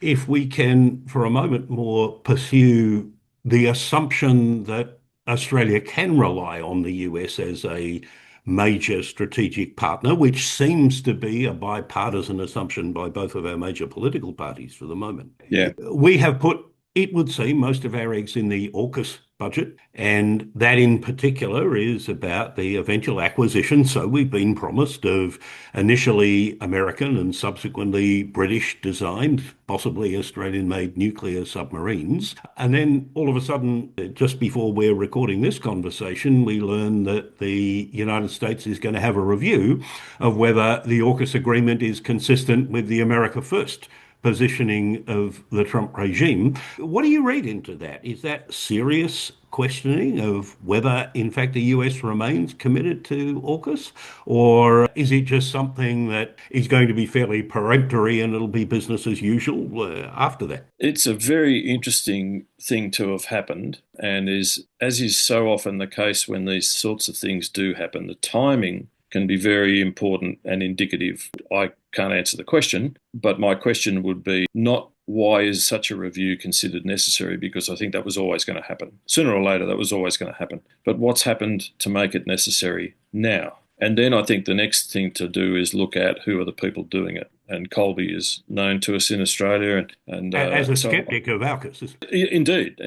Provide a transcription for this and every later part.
if we can, for a moment more, pursue the assumption that Australia can rely on the US as a major strategic partner, which seems to be a bipartisan assumption by both of our major political parties for the moment. Yeah. We have put, it would seem, most of our eggs in the AUKUS budget, and that in particular is about the eventual acquisition. So we've been promised of initially American and subsequently British designed, possibly Australian made nuclear submarines. And then all of a sudden, just before we're recording this conversation, we learn that the United States is going to have a review of whether the AUKUS agreement is consistent with the America First positioning of the Trump regime. What do you read into that? Is that serious questioning of whether, in fact, the US remains committed to AUKUS? Or is it just something that is going to be fairly peremptory and it'll be business as usual after that? It's a very interesting thing to have happened, and is, as is so often the case when these sorts of things do happen, the timing can be very important and indicative. I can't answer the question, but my question would be not why is such a review considered necessary, because I think that was always going to happen. Sooner or later, that was always going to happen. But what's happened to make it necessary now? And then I think the next thing to do is look at who are the people doing it. And Colby is known to us in Australia, and As a skeptic of AUKUS. indeed.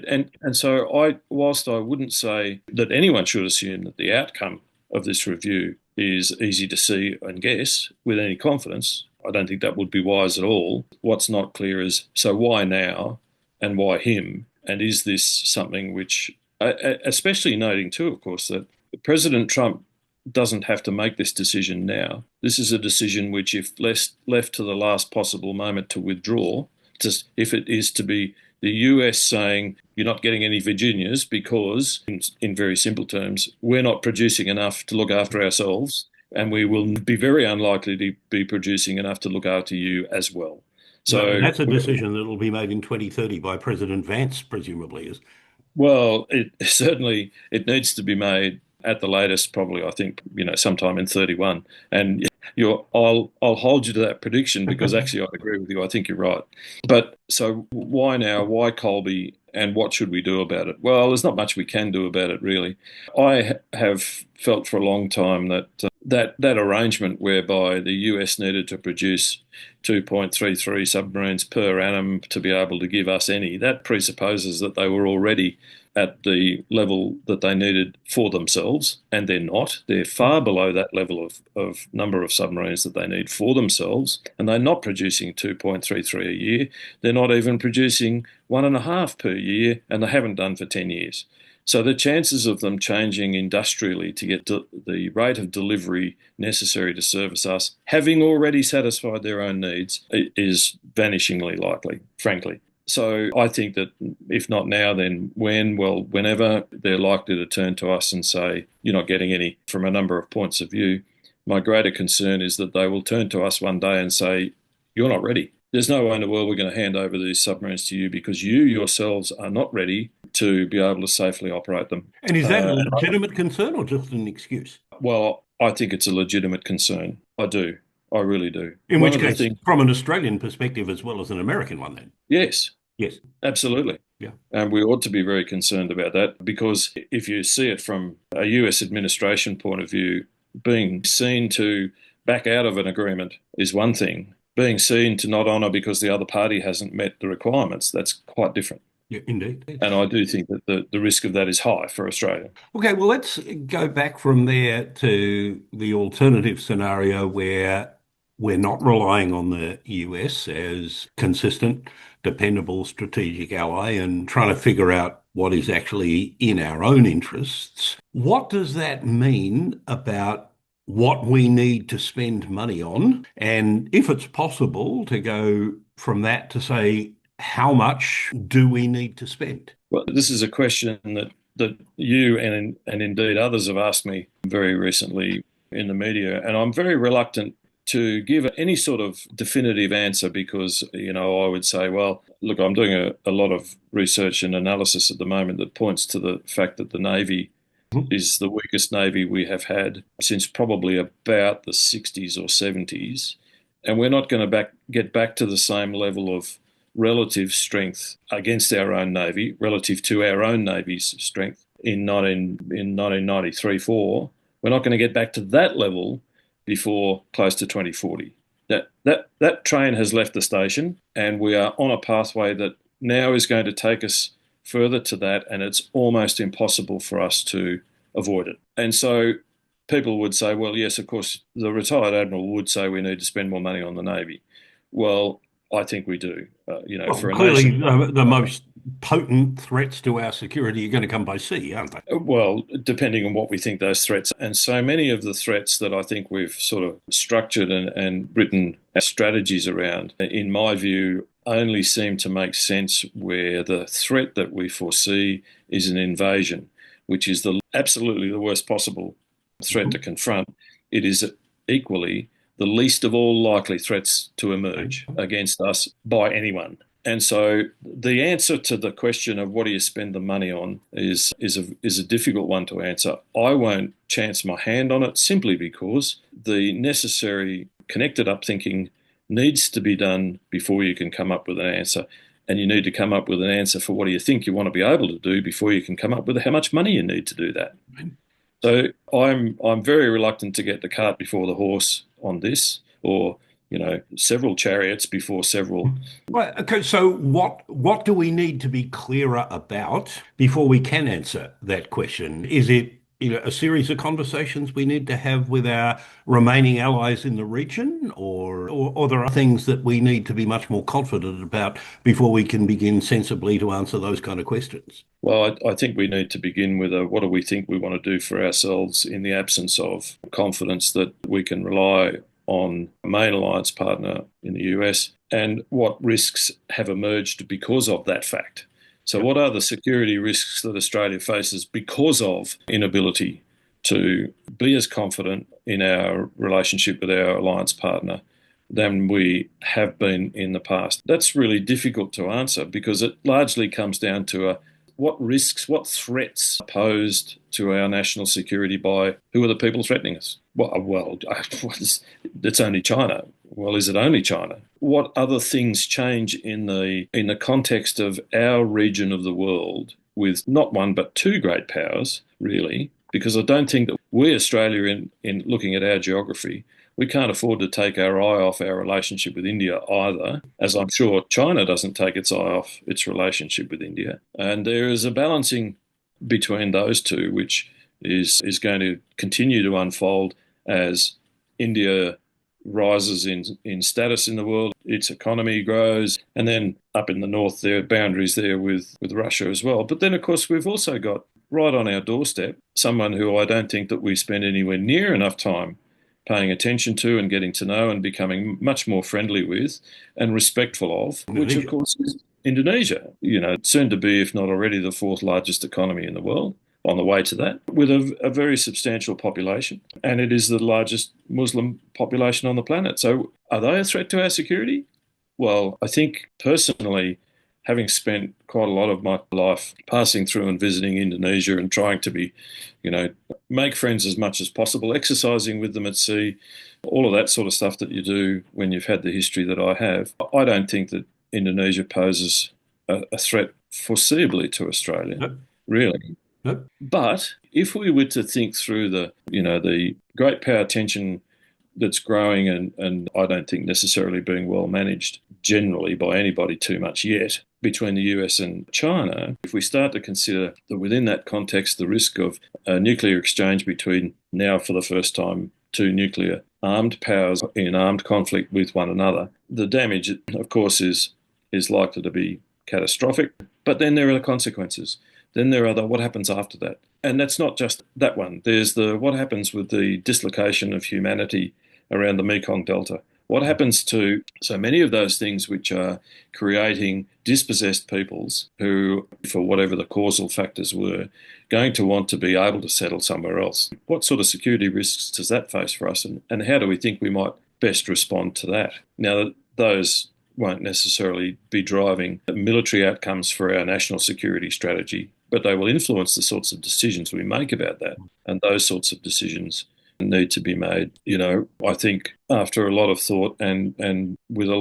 And so whilst I wouldn't say that anyone should assume that the outcome of this review is easy to see and guess with any confidence, I don't think that would be wise at all. What's not clear is, so why now and why him? And is this something which, especially noting too, of course, that President Trump doesn't have to make this decision now. This is a decision which, if left to the last possible moment to withdraw, if it is to be the US saying you're not getting any Virginias because, in very simple terms, we're not producing enough to look after ourselves, and we will be very unlikely to be producing enough to look after you as well. So that's a decision that will be made in 2030 by President Vance, presumably. well, it needs to be made at the latest, probably, I think, sometime in 31. And I'll hold you to that prediction, because actually I agree with you. I think you're right. But so why now? Why Colby? And what should we do about it? Well, there's not much we can do about it, really. I have felt for a long time that that arrangement whereby the US needed to produce 2.33 submarines per annum to be able to give us any, that presupposes that they were already at the level that they needed for themselves, and they're not. They're far below that level of number of submarines that they need for themselves, and they're not producing 2.33 a year. They're not even producing 1.5 per year, and they haven't done for 10 years. So the chances of them changing industrially to get the rate of delivery necessary to service us, having already satisfied their own needs, is vanishingly likely, frankly. So I think that if not now, then when? Well, whenever they're likely to turn to us and say, you're not getting any from a number of points of view. My greater concern is that they will turn to us one day and say, you're not ready. There's no way in the world we're going to hand over these submarines to you because you yourselves are not ready to be able to safely operate them. And is that a legitimate concern or just an excuse? Well, I think it's a legitimate concern. I do. I really do. In which case, from an Australian perspective as well as an American one, then? Yes. Yes. Absolutely. Yeah. And we ought to be very concerned about that, because if you see it from a US administration point of view, being seen to back out of an agreement is one thing. Being seen to not honour because the other party hasn't met the requirements, that's quite different. Yeah, indeed. And I do think that the risk of that is high for Australia. Okay, well, let's go back from there to the alternative scenario where we're not relying on the US as consistent, dependable strategic ally and trying to figure out what is actually in our own interests. What does that mean about what we need to spend money on? And if it's possible to go from that to say, how much do we need to spend? Well, this is a question that you and indeed others have asked me very recently in the media, and I'm very reluctant to give any sort of definitive answer because, I would say, well, look, I'm doing a lot of research and analysis at the moment that points to the fact that the Navy is the weakest Navy we have had since probably about the 60s or 70s. And we're not going to get back to the same level of relative strength against our own Navy, relative to our own Navy's strength in 1993-4, we're not going to get back to that level before close to 2040. That train has left the station, and we are on a pathway that now is going to take us further to that, and it's almost impossible for us to avoid it. And so people would say, well, yes, of course, the retired admiral would say we need to spend more money on the Navy. Well, I think we do. Well, for a clearly, nation. the most potent threats to our security are going to come by sea, aren't they? Well, depending on what we think those threats are. And so many of the threats that I think we've sort of structured and written strategies around, in my view, only seem to make sense where the threat that we foresee is an invasion, which is absolutely the worst possible threat to confront. It is equally the least of all likely threats to emerge against us by anyone. And so the answer to the question of what do you spend the money on is a difficult one to answer. I won't chance my hand on it simply because the necessary connected up thinking needs to be done before you can come up with an answer. And you need to come up with an answer for what do you think you want to be able to do before you can come up with how much money you need to do that. So I'm very reluctant to get the cart before the horse on this, or several chariots before several. Well, okay, so what do we need to be clearer about before we can answer that question? Is it a series of conversations we need to have with our remaining allies in the region, or there are things that we need to be much more confident about before we can begin sensibly to answer those kind of questions? Well, I think we need to begin with what do we think we want to do for ourselves in the absence of confidence that we can rely on a main alliance partner in the US, and what risks have emerged because of that fact. So what are the security risks that Australia faces because of inability to be as confident in our relationship with our alliance partner than we have been in the past? That's really difficult to answer because it largely comes down to what risks, what threats are posed to our national security by who are the people threatening us? Well, it's only China. Well, is it only China? What other things change in the context of our region of the world with not one but two great powers, really? Because I don't think that we, Australia, in looking at our geography, we can't afford to take our eye off our relationship with India either, as I'm sure China doesn't take its eye off its relationship with India. And there is a balancing between those two, which is going to continue to unfold as India rises in status in the world, its economy grows, and then up in the north there are boundaries there with Russia as well. But then, of course, we've also got right on our doorstep someone who I don't think that we spend anywhere near enough time paying attention to and getting to know and becoming much more friendly with and respectful of, which of course is Indonesia, soon to be, if not already, the fourth largest economy in the world, on the way to that, with a very substantial population. And it is the largest Muslim population on the planet. So are they a threat to our security? Well, I think personally, having spent quite a lot of my life passing through and visiting Indonesia and trying to make friends as much as possible, exercising with them at sea, all of that sort of stuff that you do when you've had the history that I have, I don't think that Indonesia poses a threat foreseeably to Australia, Nope. really. Nope. But if we were to think through the great power tension that's growing and I don't think necessarily being well managed generally by anybody too much yet between the US and China, if we start to consider that within that context the risk of a nuclear exchange between now for the first time two nuclear armed powers in armed conflict with one another, the damage of course is likely to be catastrophic. But then there are the consequences. Then there are what happens after that. And that's not just that one. There's what happens with the dislocation of humanity around the Mekong Delta. What happens to so many of those things which are creating dispossessed peoples who, for whatever the causal factors were, going to want to be able to settle somewhere else? What sort of security risks does that face for us? And how do we think we might best respond to that? Now, those won't necessarily be driving military outcomes for our national security strategy, but they will influence the sorts of decisions we make about that. And those sorts of decisions need to be made. I think after a lot of thought and with a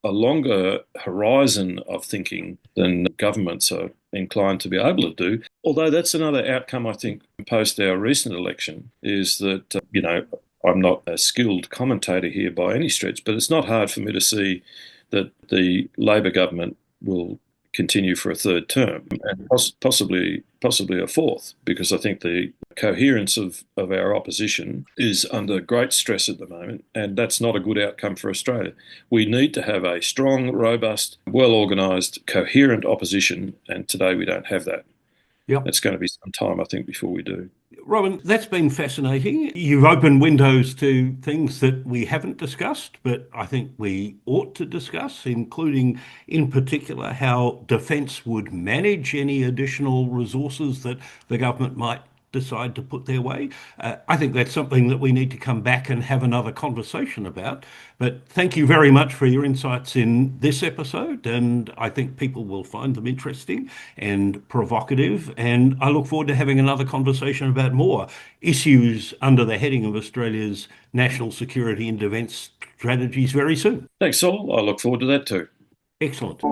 longer horizon of thinking than governments are inclined to be able to do. Although that's another outcome, I think, post our recent election, is that, I'm not a skilled commentator here by any stretch, but it's not hard for me to see that the Labor government will continue for a third term and possibly a fourth, because I think the coherence of our opposition is under great stress at the moment, and that's not a good outcome for Australia. We need to have a strong, robust, well-organised, coherent opposition, and today we don't have that. Yep. It's going to be some time, I think, before we do. Rowan, that's been fascinating. You've opened windows to things that we haven't discussed, but I think we ought to discuss, including in particular how defence would manage any additional resources that the government might decide to put their way. I think that's something that we need to come back and have another conversation about. But thank you very much for your insights in this episode, and I think people will find them interesting and provocative. And I look forward to having another conversation about more issues under the heading of Australia's national security and defence strategies very soon. Thanks, Saul. I look forward to that too. Excellent.